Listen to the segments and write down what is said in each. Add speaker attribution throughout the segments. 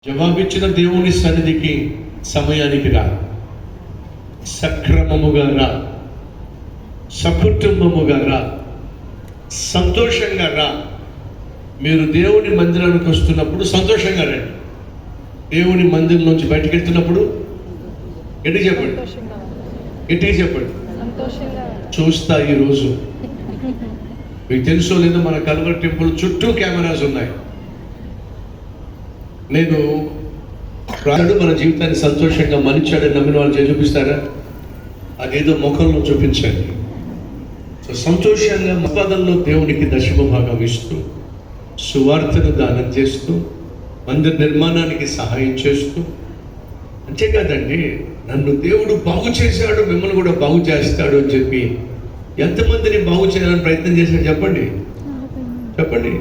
Speaker 1: జవాబిచ్చిన దేవుని సన్నిధికి సమయానికి రా, సక్రమముగా రా, సకుటుంబముగా రా, సంతోషంగా రా. మీరు దేవుని మందిరానికి వస్తున్నప్పుడు సంతోషంగా రండి. దేవుని మందిరం నుంచి బయటకు వెళ్తున్నప్పుడు ఎట్టి చెప్పండి, ఎట్టి చెప్పండి. చూస్తా ఈరోజు మీకు తెలుసో లేదో, మన కల్వర్ టెంపుల్ చుట్టూ కెమెరాస్ ఉన్నాయి. నేను రాడు మన జీవితాన్ని సంతోషంగా మలిచాడని నమ్మిన వాళ్ళు చూపిస్తారా? అదేదో ముఖంలో చూపించండి. సో సంతోషంగా సంపాదనలో దేవునికి దశమ భాగం ఇస్తూ, సువార్తను దానం చేస్తూ, మందిర నిర్మాణానికి సహాయం చేస్తూ, అంతేకాదండి, నన్ను దేవుడు బాగు చేశాడు, మిమ్మల్ని కూడా బాగు చేస్తాడు అని చెప్పి ఎంతమందిని బాగు చేయాలని ప్రయత్నం చేశాడు చెప్పండి, చెప్పండి.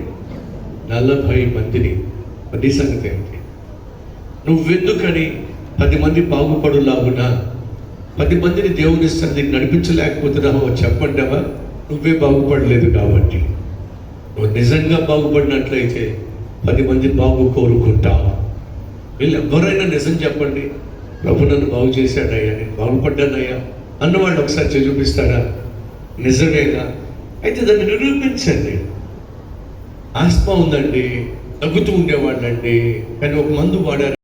Speaker 1: 40 మందిని. అది సంగతి ఏంటి? నువ్వెందుకని 10 మంది బాగుపడులాగునా 10 మందిని దేవుని సన్నిధికి నడిపించలేకపోతున్నావో చెప్పండివా? నువ్వే బాగుపడలేదు కాబట్టి. నువ్వు నిజంగా బాగుపడినట్లయితే 10 మంది బాగు కోరుకుంటావా? వీళ్ళు ఎవరైనా నిజం చెప్పండి, ప్రభు నన్ను బాగు చేశాడయ్యా, నేను బాగుపడ్డానయ్యా అన్నవాళ్ళు ఒకసారి చూపిస్తారా? నిజమేనా? అయితే దాన్ని నిరూపించండి. ఆస్మా ఉందండి, తగ్గుతూ ఉండేవాళ్ళండి, కానీ ఒక మందు వాడారు.